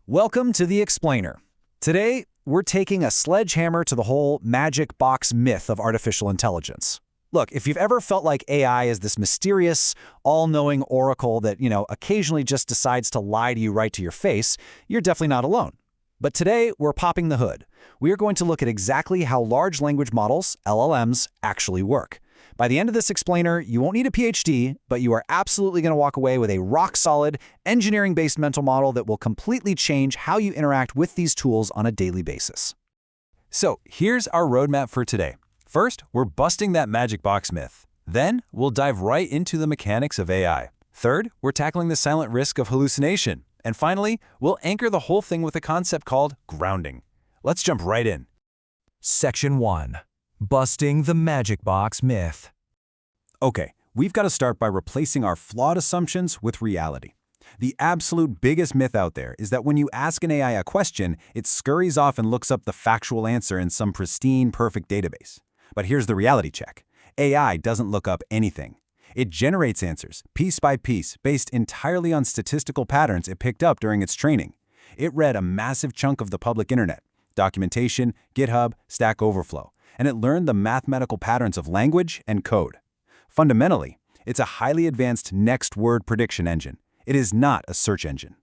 Welcome to The Explainer. Today, we're taking a sledgehammer to the whole magic box myth of artificial intelligence. Look, if you've ever felt like AI is this mysterious, all-knowing oracle that, occasionally just decides to lie to you right to your face, you're definitely not alone. But today, we're popping the hood. We are going to look at exactly how large language models, LLMs, actually work. By the end of this explainer, you won't need a PhD, but you are absolutely going to walk away with a rock-solid, engineering-based mental model that will completely change how you interact with these tools on a daily basis. So here's our roadmap for today. First, we're busting that magic box myth. Then, we'll dive right into the mechanics of AI. Third, we're tackling the silent risk of hallucination. And finally, we'll anchor the whole thing with a concept called grounding. Let's jump right in. Section 1. Busting the magic box myth. Okay, we've got to start by replacing our flawed assumptions with reality. The absolute biggest myth out there is that when you ask an AI a question, it scurries off and looks up the factual answer in some pristine, perfect database. But here's the reality check. AI doesn't look up anything. It generates answers, piece by piece, based entirely on statistical patterns it picked up during its training. It read a massive chunk of the public internet, documentation, GitHub, Stack Overflow, and it learned the mathematical patterns of language and code. Fundamentally, it's a highly advanced next word prediction engine. It is not a search engine.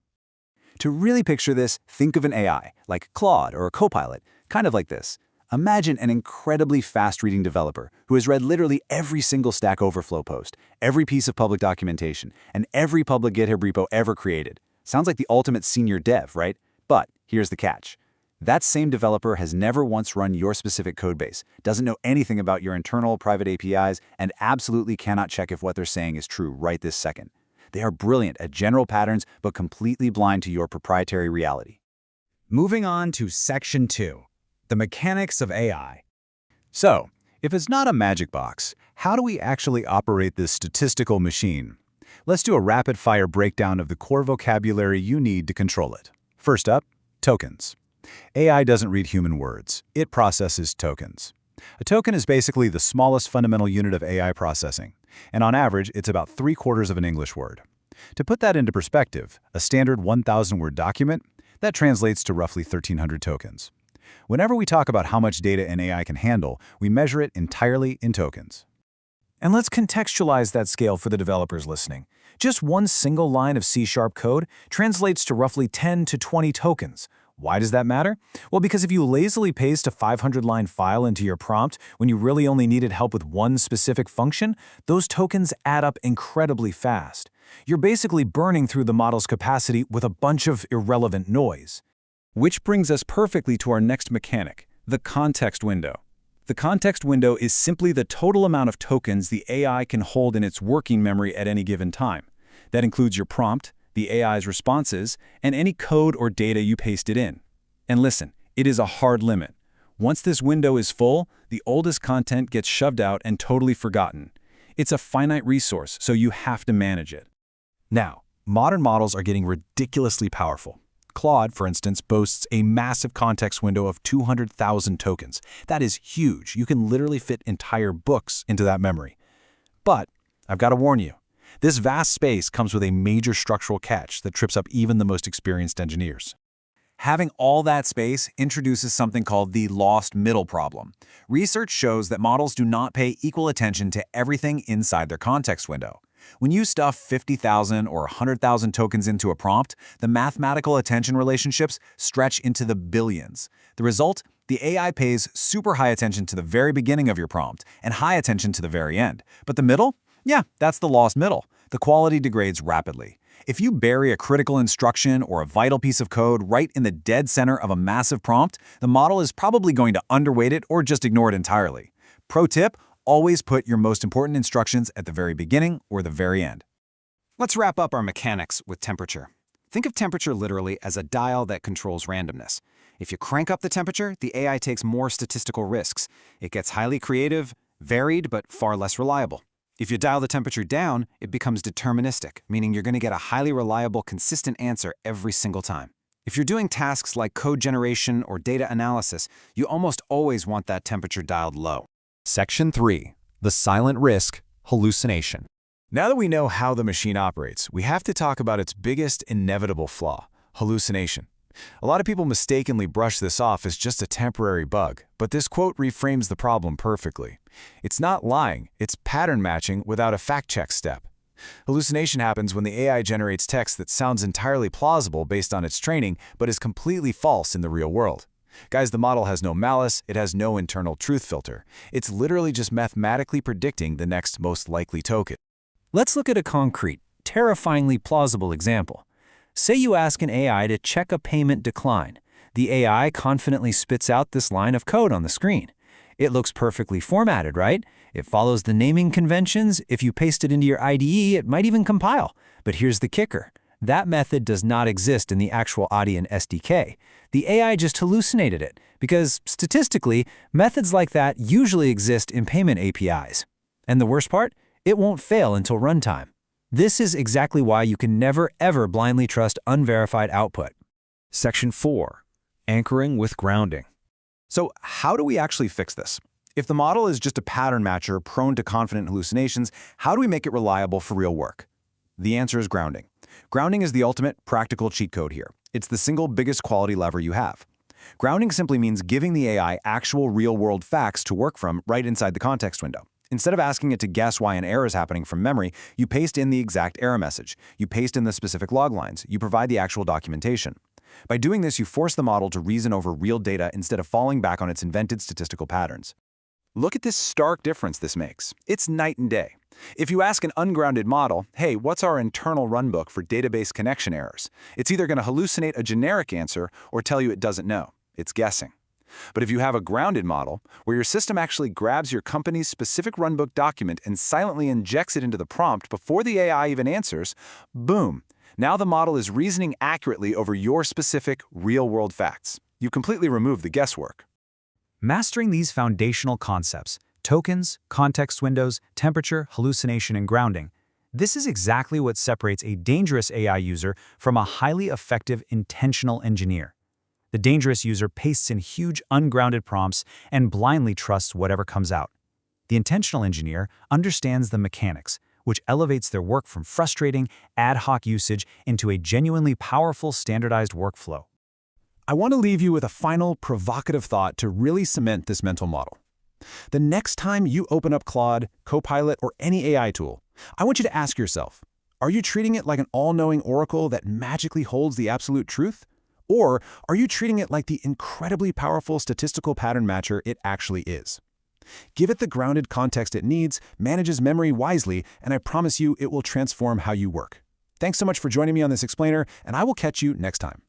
To really picture this, think of an AI, like Claude or a Copilot, kind of like this. Imagine an incredibly fast-reading developer who has read literally every single Stack Overflow post, every piece of public documentation, and every public GitHub repo ever created. Sounds like the ultimate senior dev, right? But here's the catch. That same developer has never once run your specific codebase, doesn't know anything about your internal private APIs, and absolutely cannot check if what they're saying is true right this second. They are brilliant at general patterns, but completely blind to your proprietary reality. Moving on to Section 2. The mechanics of AI. So, if it's not a magic box, how do we actually operate this statistical machine? Let's do a rapid-fire breakdown of the core vocabulary you need to control it. First up, tokens. AI doesn't read human words. It processes tokens. A token is basically the smallest fundamental unit of AI processing, and on average, it's about 3/4 of an English word. To put that into perspective, a standard 1,000-word document, that translates to roughly 1,300 tokens. Whenever we talk about how much data an AI can handle, we measure it entirely in tokens. And let's contextualize that scale for the developers listening. Just one single line of C# code translates to roughly 10 to 20 tokens. Why does that matter? Well, because if you lazily paste a 500-line file into your prompt when you really only needed help with one specific function, those tokens add up incredibly fast. You're basically burning through the model's capacity with a bunch of irrelevant noise. Which brings us perfectly to our next mechanic, the context window. The context window is simply the total amount of tokens the AI can hold in its working memory at any given time. That includes your prompt, the AI's responses, and any code or data you pasted in. And listen, it is a hard limit. Once this window is full, the oldest content gets shoved out and totally forgotten. It's a finite resource, so you have to manage it. Now, modern models are getting ridiculously powerful. Claude, for instance, boasts a massive context window of 200,000 tokens. That is huge. You can literally fit entire books into that memory. But I've got to warn you, this vast space comes with a major structural catch that trips up even the most experienced engineers. Having all that space introduces something called the lost middle problem. Research shows that models do not pay equal attention to everything inside their context window. When you stuff 50,000 or 100,000 tokens into a prompt, the mathematical attention relationships stretch into the billions. The result? The AI pays super high attention to the very beginning of your prompt and high attention to the very end. But the middle? Yeah, that's the lost middle. The quality degrades rapidly. If you bury a critical instruction or a vital piece of code right in the dead center of a massive prompt, the model is probably going to underweight it or just ignore it entirely. Pro tip, always put your most important instructions at the very beginning or the very end. Let's wrap up our mechanics with temperature. Think of temperature literally as a dial that controls randomness. If you crank up the temperature, the AI takes more statistical risks. It gets highly creative, varied, but far less reliable. If you dial the temperature down, it becomes deterministic, meaning you're going to get a highly reliable, consistent answer every single time. If you're doing tasks like code generation or data analysis, you almost always want that temperature dialed low. Section 3. The silent risk, hallucination. Now that we know how the machine operates, we have to talk about its biggest inevitable flaw, hallucination. A lot of people mistakenly brush this off as just a temporary bug, but this quote reframes the problem perfectly. It's not lying, it's pattern matching without a fact-check step. Hallucination happens when the AI generates text that sounds entirely plausible based on its training, but is completely false in the real world. Guys, the model has no malice, it has no internal truth filter. It's literally just mathematically predicting the next most likely token. Let's look at a concrete, terrifyingly plausible example. Say you ask an AI to check a payment decline. The AI confidently spits out this line of code on the screen. It looks perfectly formatted, right? It follows the naming conventions. If you paste it into your IDE, it might even compile. But here's the kicker. That method does not exist in the actual Audion SDK. The AI just hallucinated it, because statistically, methods like that usually exist in payment APIs. And the worst part? It won't fail until runtime. This is exactly why you can never, ever blindly trust unverified output. Section 4. Anchoring with grounding. So how do we actually fix this? If the model is just a pattern matcher prone to confident hallucinations, how do we make it reliable for real work? The answer is grounding. Grounding is the ultimate practical cheat code here. It's the single biggest quality lever you have. Grounding simply means giving the AI actual real-world facts to work from right inside the context window. Instead of asking it to guess why an error is happening from memory, you paste in the exact error message. You paste in the specific log lines. You provide the actual documentation. By doing this, you force the model to reason over real data instead of falling back on its invented statistical patterns. Look at this stark difference this makes. It's night and day. If you ask an ungrounded model, hey, what's our internal runbook for database connection errors? It's either going to hallucinate a generic answer or tell you it doesn't know. It's guessing. But if you have a grounded model, where your system actually grabs your company's specific runbook document and silently injects it into the prompt before the AI even answers, boom, now the model is reasoning accurately over your specific real-world facts. You completely remove the guesswork. Mastering these foundational concepts, tokens, context windows, temperature, hallucination, and grounding, this is exactly what separates a dangerous AI user from a highly effective intentional engineer. The dangerous user pastes in huge ungrounded prompts and blindly trusts whatever comes out. The intentional engineer understands the mechanics, which elevates their work from frustrating, ad hoc usage into a genuinely powerful standardized workflow. I want to leave you with a final provocative thought to really cement this mental model. The next time you open up Claude, Copilot, or any AI tool, I want you to ask yourself, are you treating it like an all-knowing oracle that magically holds the absolute truth? Or are you treating it like the incredibly powerful statistical pattern matcher it actually is? Give it the grounded context it needs, manages memory wisely, and I promise you it will transform how you work. Thanks so much for joining me on this explainer, and I will catch you next time.